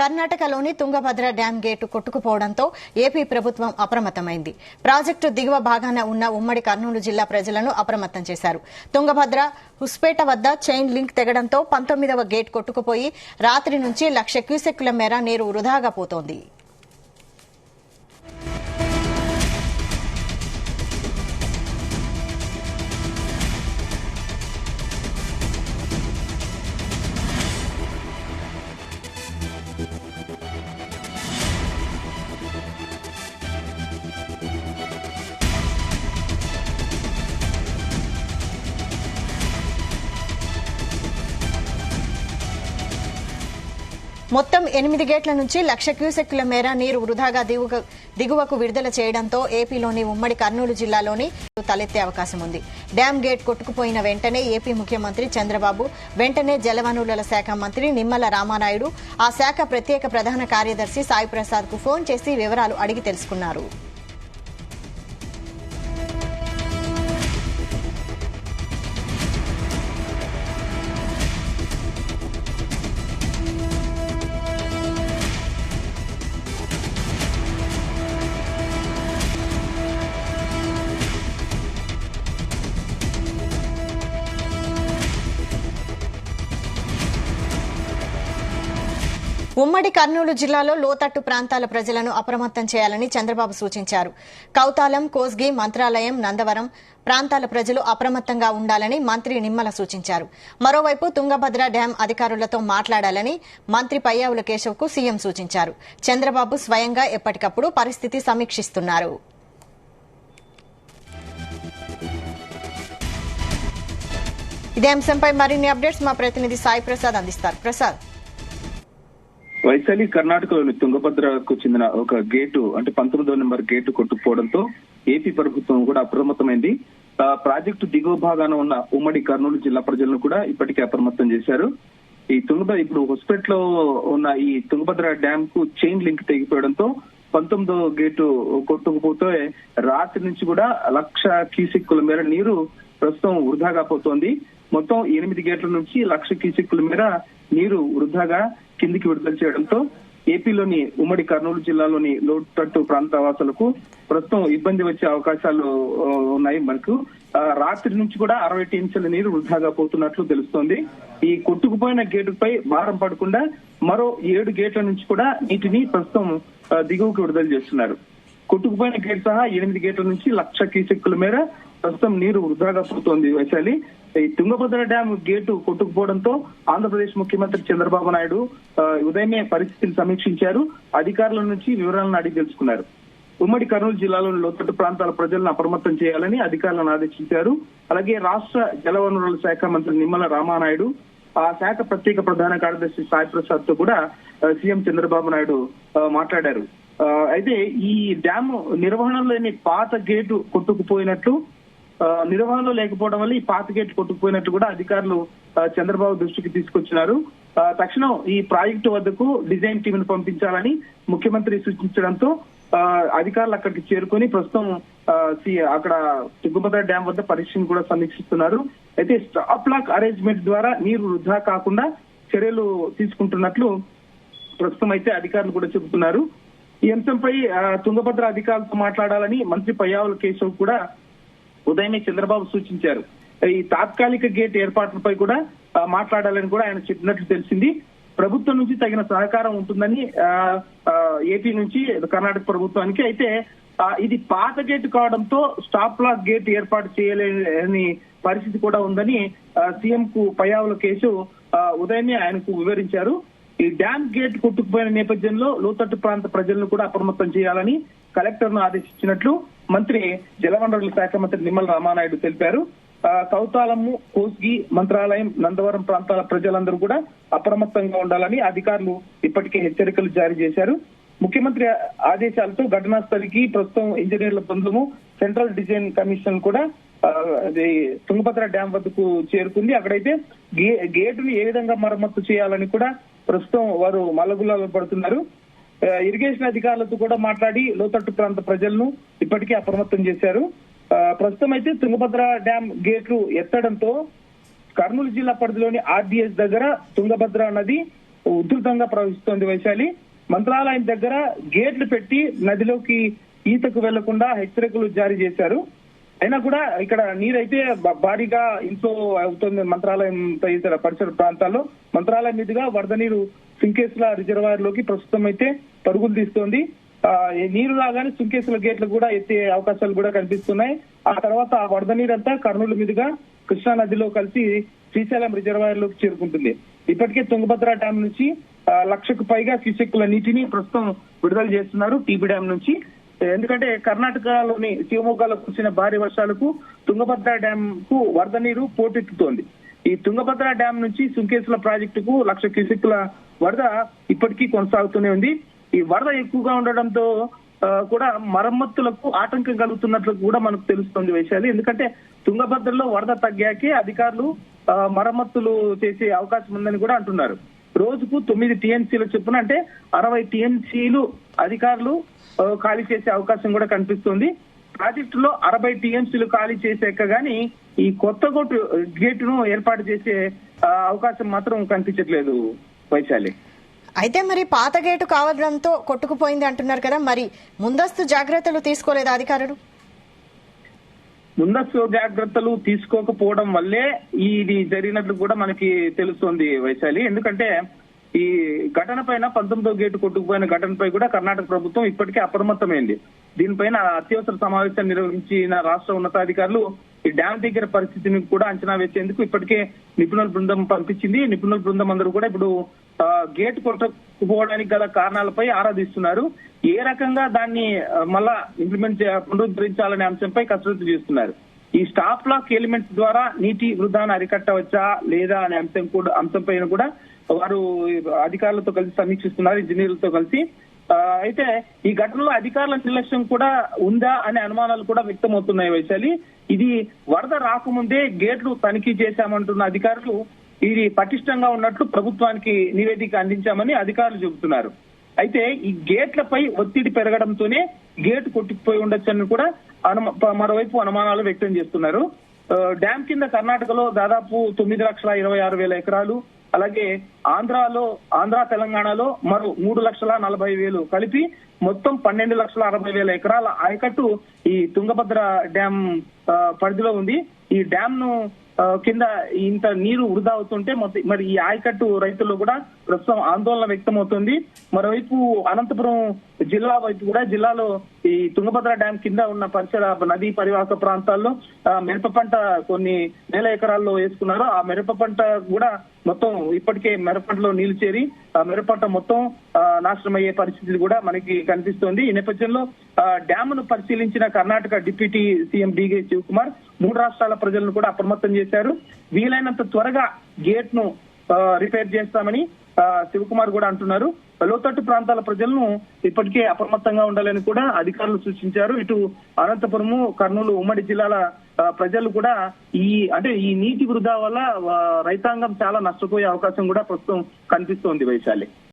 కర్ణాటకలోని Tungabhadra dam gate కొట్టుకుపోవడంతో AP ప్రభుత్వం అప్రమత్తమైంది. Project దిగువ భాగాన ఉన్న ఉమ్మడి కర్నూలు జిల్లా ప్రజలను అప్రమత్తం చేశారు. తుంగభద్ర హుస్పేట వద్ద చైన్ లింక్ తెగడంతో 19వ గేట్ కొట్టుకుపోయి రాత్రి నుంచి 1,00,000 క్యూసెక్కుల మేర నీరు వృధాగా పోతోంది. మొత్తం 8 గేట్ల నుంచి 1,00,000 క్యూసెక్కుల మేర నీరు వృధాగా దిగువకు విడుదల చేయడంతో ఏపీలోని ఉమ్మడి కర్నూలు జిల్లాలోని తలెత్తే అవకాశం ఉంది. డ్యాం గేట్ కొట్టుకుపోయిన వెంటనే ఏపీ ముఖ్యమంత్రి చంద్రబాబు వెంటనే జలవనరుల శాఖ మంత్రి నిమ్మల రామానాయుడు ఆ శాఖ ప్రత్యేక ప్రధాన కార్యదర్శి సాయి ప్రసాద్ కు ఫోన్ చేసి వివరాలు అడిగి తెలుసుకున్నారు. ఉమ్మడి కర్నూలు జిల్లాలో లోతట్టు ప్రాంతాల ప్రజలను అప్రమత్తం చేయాలని చంద్రబాబు సూచించారు. కౌతాలం, కోస్గి, మంత్రాలయం, నందవరం ప్రాంతాల ప్రజలు అప్రమత్తంగా ఉండాలని మంత్రి నిమ్మల సూచించారు. మరోవైపు తుంగభద్ర డ్యాం అధికారులతో మాట్లాడాలని మంత్రి పయ్యావుల కేశవ్ కు సీఎం సూచించారు. చంద్రబాబు స్వయంగా ఎప్పటికప్పుడు పరిస్థితి సమీక్షిస్తున్నారు. ఇదే అంశంపై మరిన్ని అప్డేట్స్ మా ప్రతినిధి సాయి ప్రసాద్ అందిస్తారు. ప్రసాద్, వైశాలి కర్ణాటకలోని తుంగభద్రకు చెందిన ఒక గేటు అంటే 19వ నెంబర్ గేటు కొట్టుకుపోవడంతో ఏపీ ప్రభుత్వం కూడా అప్రమత్తమైంది. ప్రాజెక్టు దిగువ భాగాన ఉన్న ఉమ్మడి కర్నూలు జిల్లా ప్రజలను కూడా ఇప్పటికే అప్రమత్తం చేశారు. ఈ ఇప్పుడు హొస్పేట్లో ఉన్న ఈ తుంగభద్ర డ్యామ్ కు చైన్ లింక్ తెగిపోవడంతో 19వ గేటు కొట్టుకుపోతే రాత్రి నుంచి కూడా 1,00,000 క్యూసెక్కుల మేర నీరు ప్రస్తుతం వృధాగా పోతోంది. మొత్తం 8 గేట్ల నుంచి 1,00,000 క్యూసెక్కుల మేర నీరు వృధాగా కిందికి విడుదల చేయడంతో ఏపీలోని ఉమ్మడి కర్నూలు జిల్లాలోని లోతట్టు ప్రాంత వాసులకు ప్రస్తుతం ఇబ్బంది వచ్చే అవకాశాలు ఉన్నాయి. మనకు రాత్రి నుంచి కూడా 60 టీఎంసీల నీరు వృధాగా పోతున్నట్లు తెలుస్తోంది. ఈ కొట్టుకుపోయిన గేటుపై భారం పడకుండా మరో 7 గేట్ల నుంచి కూడా నీటిని ప్రస్తుతం దిగువకు విడుదల చేస్తున్నారు. కొట్టుకుపోయిన గేట్ సహా 8 గేట్ల నుంచి 1,00,000 క్యూసెక్కుల మేర ప్రస్తుతం నీరు వృధాగా పోతోంది. వైశాలి, ఈ తుంగభద్ర డ్యాం గేటు కొట్టుకుపోవడంతో ఆంధ్రప్రదేశ్ ముఖ్యమంత్రి చంద్రబాబు నాయుడు ఉదయమే పరిస్థితిని సమీక్షించారు. అధికారుల నుంచి వివరాలను అడిగి తెలుసుకున్నారు. ఉమ్మడి కర్నూలు జిల్లాలోని లోతట్టు ప్రాంతాల ప్రజలను అప్రమత్తం చేయాలని అధికారులను ఆదేశించారు. అలాగే రాష్ట్ర జలవనరుల శాఖ మంత్రి నిమ్మల రామానాయుడు, ఆ శాఖ ప్రత్యేక ప్రధాన కార్యదర్శి సాయి ప్రసాద్ తో కూడా సీఎం చంద్రబాబు నాయుడు మాట్లాడారు. అయితే ఈ డ్యామ్ నిర్వహణలోని పాత గేటు కొట్టుకుపోయినట్లు, నిర్వహణలో లేకపోవడం వల్ల ఈ పాత గేట్ కొట్టుకుపోయినట్లు కూడా అధికారులు చంద్రబాబు దృష్టికి తీసుకొచ్చినారు. తక్షణం ఈ ప్రాజెక్టు వద్దకు డిజైన్ టీమ్ ను పంపించాలని ముఖ్యమంత్రి సూచించడంతో అధికారులు అక్కడికి చేరుకుని ప్రస్తుతం అక్కడ తుంగభద్ర డ్యాం వద్ద పరీక్షను కూడా సమీక్షిస్తున్నారు. అయితే స్టాప్ లాక్ అరేంజ్మెంట్ ద్వారా నీరు వృధా కాకుండా చర్యలు తీసుకుంటున్నట్లు ప్రస్తుతం అయితే అధికారులు కూడా చెబుతున్నారు. ఈ అంశంపై తుంగభద్ర అధికారులతో మాట్లాడాలని మంత్రి పయ్యావుల కేశవ్ కూడా ఉదయమే చంద్రబాబు సూచించారు. ఈ తాత్కాలిక గేట్ ఏర్పాట్లపై కూడా మాట్లాడాలని కూడా ఆయన చెప్పినట్లు తెలిసింది. ప్రభుత్వం నుంచి తగిన సహకారం ఉంటుందని ఏపీ నుంచి కర్ణాటక ప్రభుత్వానికి. అయితే ఇది పాత గేట్ కావడంతో స్టాప్ లాక్ గేట్ ఏర్పాటు చేయలేని పరిస్థితి కూడా ఉందని సీఎం కు పయ్యావుల కేశవ్ ఉదయమే ఆయనకు వివరించారు. ఈ డ్యామ్ గేట్ కొట్టుకుపోయిన నేపథ్యంలో లోతట్టు ప్రాంత ప్రజలను కూడా అప్రమత్తం చేయాలని కలెక్టర్ ను ఆదేశించినట్లు మంత్రి జలవనరుల శాఖ మంత్రి నిమ్మల రామానాయుడు తెలిపారు. కౌతాలము, కోస్గి, మంత్రాలయం, నందవరం ప్రాంతాల ప్రజలందరూ కూడా అప్రమత్తంగా ఉండాలని అధికారులు ఇప్పటికే హెచ్చరికలు జారీ చేశారు. ముఖ్యమంత్రి ఆదేశాలతో ఘటనా స్థలికి ప్రస్తుతం ఇంజనీర్ల బృందము, సెంట్రల్ డిజైన్ కమిషన్ కూడా తుంగభద్ర డ్యాం వద్దకు చేరుకుంది. అక్కడైతే గేటును ఏ విధంగా మరమ్మతు చేయాలని కూడా ప్రస్తుతం వారు మల్లగుల్లాలో పడుతున్నారు. ఇరిగేషన్ అధికారులతో కూడా మాట్లాడి లోతట్టు ప్రాంత ప్రజలను ఇప్పటికే అప్రమత్తం చేశారు. ప్రస్తుతం అయితే తుంగభద్ర డ్యాం గేట్లు ఎత్తడంతో కర్నూలు జిల్లా పరిధిలోని ఆర్డీఎస్ దగ్గర తుంగభద్ర నది ఉధృతంగా ప్రవహిస్తోంది వైశాలి. మంత్రాలయం దగ్గర గేట్లు పెట్టి నదిలోకి ఈతకు వెళ్లకుండా హెచ్చరికలు జారీ చేశారు. అయినా కూడా ఇక్కడ నీరైతే భారీగా ఇంట్లో అవుతుంది. మంత్రాలయం తదితర పరిసర ప్రాంతాల్లో మంత్రాలయం మీదుగా వరద నీరు సుంకేశ్ల రిజర్వాయర్ లోకి ప్రస్తుతం అయితే పరుగులు తీస్తోంది. నీరు రాగానే సుంకేశ్ల గేట్లు కూడా ఎత్తే అవకాశాలు కూడా కనిపిస్తున్నాయి. ఆ తర్వాత ఆ వరద నీరంతా కర్నూలు మీదుగా కృష్ణా నదిలో కలిసి శ్రీశైలం రిజర్వాయర్ లోకి చేరుకుంటుంది. ఇప్పటికే తుంగభద్ర డ్యాం నుంచి 1,00,000కు పైగా క్యూసెక్కుల నీటిని ప్రస్తుతం విడుదల చేస్తున్నారు టీబీ డ్యాం నుంచి. ఎందుకంటే కర్ణాటకలోని శివమొగ్గలో కురిసిన భారీ వర్షాలకు తుంగభద్ర డ్యాం కు వరద నీరు పోటెత్తుతోంది. ఈ తుంగభద్ర డ్యాం నుంచి సుంకేశ్ల ప్రాజెక్టుకు 1,00,000 క్యూసెక్కుల వరద ఇప్పటికీ కొనసాగుతూనే ఉంది. ఈ వరద ఎక్కువగా ఉండడంతో కూడా మరమ్మతులకు ఆటంకం కలుగుతున్నట్లు కూడా మనకు తెలుస్తుంది వైశాలి. ఎందుకంటే తుంగభద్రలో వరద తగ్గాకే అధికారులు మరమ్మతులు చేసే అవకాశం ఉందని కూడా అంటున్నారు. రోజుకు 9 టీఎంసీల చొప్పున అంటే 60 టీఎంసీలు అధికారులు ఖాళీ చేసే అవకాశం కూడా కనిపిస్తుంది. ప్రాజెక్టులో 60 టీఎంసీలు ఖాళీ చేసాక గానీ ఈ కొత్త గేటును ఏర్పాటు చేసే అవకాశం మాత్రం కనిపించట్లేదు వైశాలి. అయితే మరి పాత గేటు కావడంతో కొట్టుకుపోయింది అంటున్నారు కదా, మరి ముందస్తు జాగ్రత్తలు తీసుకోలేదా అధికారులు? ముందస్తు జాగ్రత్తలు తీసుకోకపోవడం వల్లే ఇది జరిగినట్లు కూడా మనకి తెలుస్తోంది వైశాలి. ఎందుకంటే ఈ ఘటన పైన 19వ గేటు కొట్టుకుపోయిన ఘటనపై కూడా కర్ణాటక ప్రభుత్వం ఇప్పటికే అప్రమత్తమైంది. దీనిపైన అత్యవసర సమావేశం నిర్వహించిన రాష్ట్ర ఉన్నతాధికారులు ఈ డ్యాం దగ్గర పరిస్థితిని కూడా అంచనా వేసేందుకు ఇప్పటికే నిపుణుల బృందం పంపించింది. నిపుణుల బృందం అందరూ కూడా ఇప్పుడు గేట్ కొట్టుకుపోవడానికి గల కారణాలపై ఆరాధిస్తున్నారు. ఏ రకంగా దాన్ని మళ్ళా పునరుద్ధరించాలనే అంశంపై కసరత్తు చేస్తున్నారు. ఈ స్టాప్ లాక్ ఎలిమెంట్స్ ద్వారా నీటి వృధాను అరికట్టవచ్చా లేదా అనే అంశంపైన కూడా వారు అధికారులతో కలిసి సమీక్షిస్తున్నారు, ఇంజనీర్లతో కలిసి. అయితే ఈ ఘటనలో అధికారుల నిర్లక్ష్యం కూడా ఉందా అనే అనుమానాలు కూడా వ్యక్తమవుతున్నాయి వైశాలి. ఇది వరద రాకముందే గేట్లు తనిఖీ చేశామంటున్న అధికారులు ఇది పటిష్టంగా ఉన్నట్లు ప్రభుత్వానికి నివేదిక అందించామని అధికారులు చెబుతున్నారు. అయితే ఈ గేట్లపై ఒత్తిడి పెరగడంతోనే గేటు కొట్టుకుపోయి ఉండొచ్చని కూడా మరోవైపు అనుమానాలు వ్యక్తం చేస్తున్నారు. డ్యాం కింద కర్ణాటకలో దాదాపు 9,26,000 ఎకరాలు, అలాగే ఆంధ్ర తెలంగాణలో మరో 3,40,000 కలిపి మొత్తం 12,60,000 ఎకరాల ఆయకట్టు ఈ తుంగభద్ర డ్యాం పరిధిలో ఉంది. ఈ డ్యాం ను కింద ఇంత నీరు వృధా అవుతుంటే మరి ఈ ఆయకట్టు రైతుల్లో కూడా ప్రస్తుతం ఆందోళన వ్యక్తమవుతుంది. మరోవైపు అనంతపురం జిల్లా వైపు కూడా జిల్లాలో ఈ తుంగభద్ర డ్యాం కింద ఉన్న పరిసర నదీ పరివాహక ప్రాంతాల్లో మిరప పంట కొన్ని వేల ఎకరాల్లో వేసుకున్నారు. ఆ మిరప పంట కూడా మొత్తం ఇప్పటికే మిరప పంటలో నీళ్లు చేరి ఆ మిరప పంట మొత్తం నాశనం అయ్యే పరిస్థితి కూడా మనకి కనిపిస్తోంది. ఈ నేపథ్యంలో డ్యామును పరిశీలించిన Karnataka deputy CM D K Shivakumar 3 రాష్ట్రాల ప్రజలను కూడా అప్రమత్తం చేశారు. వీలైనంత త్వరగా గేట్ ను రిపేర్ చేస్తామని శివకుమార్ కూడా అంటున్నారు. లోతట్టు ప్రాంతాల ప్రజలను ఇప్పటికే అప్రమత్తంగా ఉండాలని కూడా అధికారులు సూచించారు. ఇటు అనంతపురము, కర్నూలు ఉమ్మడి జిల్లాల ప్రజలు కూడా ఈ నీటి వృధా వల్ల రైతాంగం చాలా నష్టపోయే అవకాశం కూడా ప్రస్తుతం కనిపిస్తోంది వైశాలి.